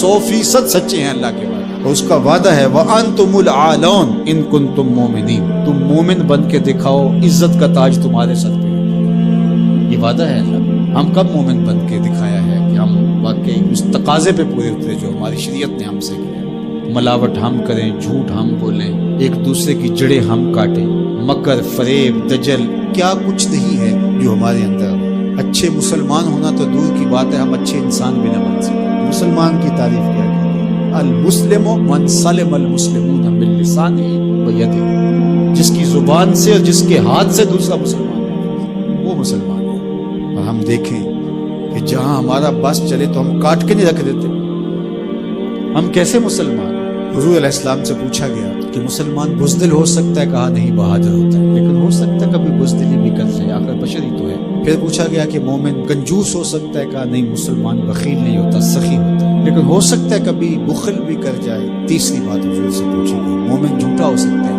100% سچے ہیں اللہ کے وعدے، اور اس کا وعدہ ہے وَأَنْتُمُ الْأَعْلَوْنَ إِن كُنتُم مُؤْمِنِينَ، تم مومن بن کے دکھاؤ، عزت کا تاج تمہارے سر پہ۔ یہ وعدہ ہے اللہ۔ ہم کب مومن بن کے دکھایا ہے کہ ہم واقعی اس تقاضے پہ پورے اترے جو ہماری شریعت نے ہم سے کیا؟ ملاوٹ ہم کریں، جھوٹ ہم بولیں، ایک دوسرے کی جڑیں ہم کاٹیں، مکر، فریب، دجل، کیا کچھ نہیں ہے جو ہمارے اندر۔ اچھے مسلمان ہونا تو دور کی بات ہے، ہم اچھے انسان بھی نہ بن سکتے۔ مسلمان کی تعریف کیا کہتے ہیں؟ المسلم من سلم المسلمون من لسانہ و یدہ، جس کی زبان سے اور جس کے ہاتھ سے دوسرا مسلمان ہے وہ مسلمان ہے۔ اور ہم دیکھیں کہ جہاں ہمارا بس چلے تو ہم کاٹ کے نہیں رکھ دیتے۔ ہم کیسے مسلمان؟ حضور علیہ السلام سے پوچھا گیا کہ مسلمان بزدل ہو سکتا ہے؟ کہا نہیں، بہادر ہوتا ہے، لیکن ہو سکتا ہے کبھی بزدلی بھی کر جائے، آخر بشر ہی تو ہے۔ پھر پوچھا گیا کہ مومن کنجوس ہو سکتا ہے؟ کہا نہیں، مسلمان بخیل نہیں ہوتا، سخی ہوتا ہے، لیکن ہو سکتا ہے کبھی بخل بھی کر جائے۔ تیسری بات حضور سے پوچھی گئی، مومن جھوٹا ہو سکتا ہے؟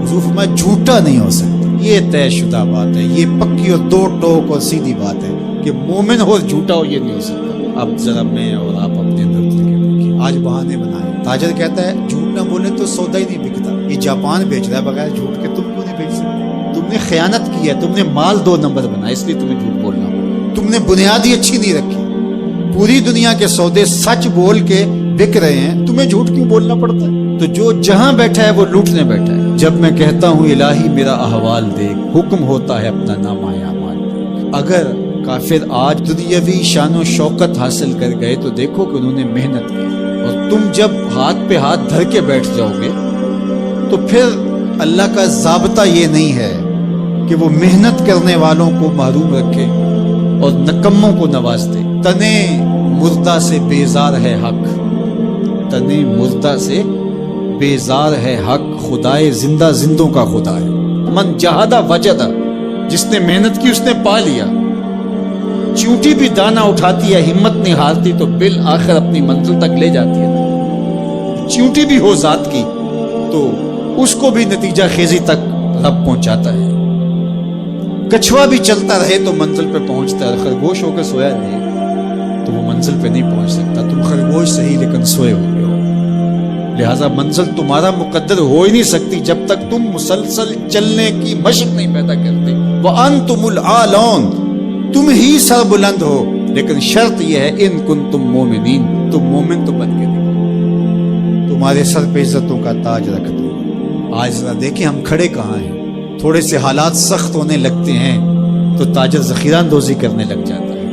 حضور فرمایا جھوٹا نہیں ہو سکتا۔ یہ طے شدہ بات ہے، یہ پکی اور دو ٹوک اور سیدھی بات ہے کہ مومن ہو جھوٹا ہو یہ نہیں ہو سکتا۔ اب ذرا میں اور آپ اپنے اندر اتر کے دیکھیں، آج بہانے بنائے۔ تاجر کہتا ہے جھوٹ نہ بولے تو سودا ہی نہیں بکتا۔ یہ جاپان بیچ رہا ہے بغیر جھوٹ کے، تم کیوں نہیں بیچ سکتے؟ تم نے خیانت کی ہے، تم نے مال 2 نمبر بنا، اس لیے تمہیں جھوٹ بولنا پڑا۔ تم نے بنیاد ہی اچھی نہیں رکھی، پوری دنیا کے سودے سچ بول کے بک رہے ہیں، تمہیں جھوٹ کیوں بولنا پڑتا ہے؟ تو جو جہاں بیٹھا ہے وہ لوٹنے بیٹھا ہے۔ جب میں کہتا ہوں الہی میرا احوال دیکھ، حکم ہوتا ہے اپنا نامہ اعمال دیکھ۔ اگر کافر آج دنیاوی شان و شوکت حاصل کر گئے تو دیکھو کہ انہوں نے محنت کی، اور تم جب ہاتھ پہ ہاتھ دھر کے بیٹھ جاؤ گے تو پھر اللہ کا ضابطہ یہ نہیں ہے کہ وہ محنت کرنے والوں کو محروم رکھے اور نکموں کو نواز دے۔ تنے مردہ سے بیزار ہے حق، تنے مردہ سے بیزار ہے حق، خدائے زندہ زندوں کا خدا ہے۔ من جہادہ وجدہ، جس نے محنت کی اس نے پا لیا۔ چونٹی بھی دانہ اٹھاتی ہے، ہمت نہیں ہارتی تو بالآخر اپنی منزل تک لے جاتی ہے۔ چونٹی بھی ہو ذات کی تو اس کو بھی نتیجہ خیزی تک رب پہنچاتا ہے۔ کچھوا بھی چلتا رہے تو منزل پہ پہنچتا ہے، خرگوش ہو کے سویا رہے تو وہ منزل پہ نہیں پہنچ سکتا۔ تم خرگوش صحیح لیکن سوئے ہوئے ہو، لہذا منزل تمہارا مقدر ہو ہی نہیں سکتی جب تک تم مسلسل چلنے کی مشق نہیں پیدا کرتے۔ وَأَنْتُمُ الْأَعْلَوْنَ، تم ہی سر بلند ہو، لیکن شرط یہ ہے ان کنتم مومنین، تم مومن تو بن کے دکھو، تمہارے سر پہ عزتوں کا تاج رکھ دو۔ آج ذرا دیکھیں ہم کھڑے کہاں ہیں، تھوڑے سے حالات سخت ہونے لگتے ہیں تو تاجر ذخیرہ اندوزی کرنے لگ جاتا ہے،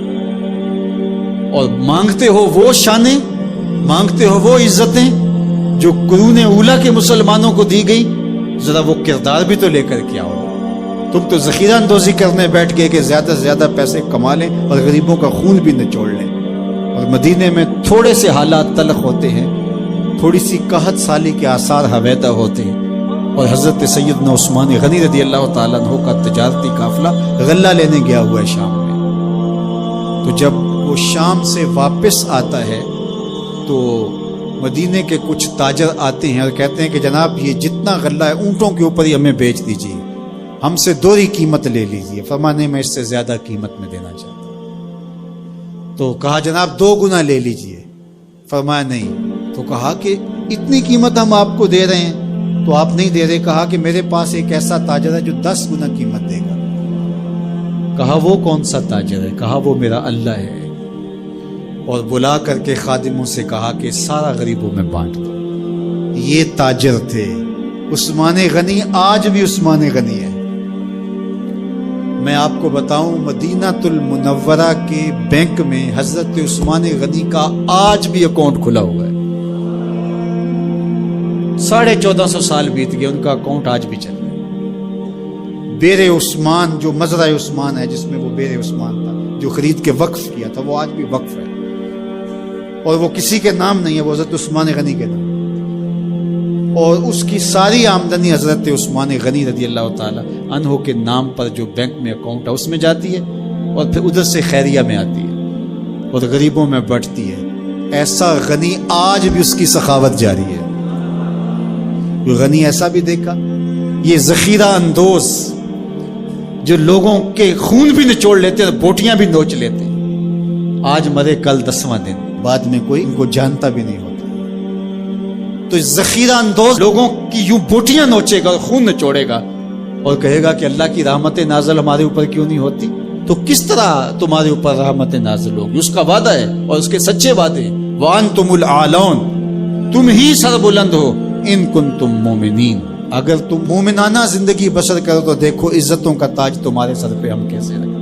اور مانگتے ہو وہ شانیں، مانگتے ہو وہ عزتیں جو قرون اولیٰ کے مسلمانوں کو دی گئی، ذرا وہ کردار بھی تو لے کر کے آؤ۔ تم تو ذخیرہ اندوزی کرنے بیٹھ گئے کہ زیادہ سے زیادہ پیسے کما لیں اور غریبوں کا خون بھی نچوڑ لیں۔ اور مدینے میں تھوڑے سے حالات تلخ ہوتے ہیں، تھوڑی سی قحط سالی کے آثار حویدہ ہوتے ہیں، اور حضرت سیدنا عثمان غنی رضی اللہ تعالیٰ عنہ کا تجارتی قافلہ غلہ لینے گیا ہوا ہے شام میں۔ تو جب وہ شام سے واپس آتا ہے تو مدینے کے کچھ تاجر آتے ہیں اور کہتے ہیں کہ جناب یہ جتنا غلہ ہے اونٹوں کے اوپر ہی ہمیں بیچ دیجیے، ہم سے 2 قیمت لے لیجیے۔ فرمانے میں اس سے زیادہ قیمت میں دینا چاہتا ہوں۔ تو کہا جناب 2 گنا لے لیجیے۔ فرمایا نہیں۔ تو کہا کہ اتنی قیمت ہم آپ کو دے رہے ہیں تو آپ نہیں دے رہے۔ کہا کہ میرے پاس ایک ایسا تاجر ہے جو 10 گنا قیمت دے گا۔ کہا وہ کون سا تاجر ہے؟ کہا وہ میرا اللہ ہے۔ اور بلا کر کے خادموں سے کہا کہ سارا غریبوں میں بانٹ دو۔ یہ تاجر تھے عثمان غنی، آج بھی عثمان غنی ہے۔ میں آپ کو بتاؤں مدینہ المنورہ کے بینک میں حضرت عثمان غنی کا آج بھی اکاؤنٹ کھلا ہوا ہے۔ 1450 سال بیت گئے، ان کا اکاؤنٹ آج بھی چل رہا ہے۔ بیر عثمان جو مزرعہ عثمان ہے، جس میں وہ بیر عثمان تھا جو خرید کے وقف کیا تھا، وہ آج بھی وقف ہے، اور وہ کسی کے نام نہیں ہے، وہ حضرت عثمان غنی کے نام، اور اس کی ساری آمدنی حضرت عثمان غنی رضی اللہ تعالی عنہ کے نام پر جو بینک میں اکاؤنٹ ہے اس میں جاتی ہے، اور پھر ادھر سے خیریہ میں آتی ہے اور غریبوں میں بٹتی ہے۔ ایسا غنی آج بھی اس کی سخاوت جاری ہے۔ غنی ایسا بھی دیکھا، یہ ذخیرہ اندوز جو لوگوں کے خون بھی نچوڑ لیتے ہیں، بوٹیاں بھی نوچ لیتے ہیں۔ آج مرے کل 10واں دن، بعد میں کوئی ان کو جانتا بھی نہیں ہوتا. تو اس ذخیرہ اندوز لوگوں کی یوں بوٹیاں نوچے گا، خون نچوڑے گا اور کہے گا کہ اللہ کی رحمت نازل ہمارے اوپر کیوں نہیں ہوتی. تو کس طرح تمہارے اوپر رحمت نازل ہوگی؟ اس کا وعدہ ہے اور اس کے سچے وعدے. وَأَنْتُمُ الْأَعْلَوْنَ، تم ہی سر بلند ہو. ان کنتم مومنین، اگر تم مومنانہ زندگی بسر کرو تو دیکھو عزتوں کا تاج تمہارے سر پہ ہم کیسے رکھیں.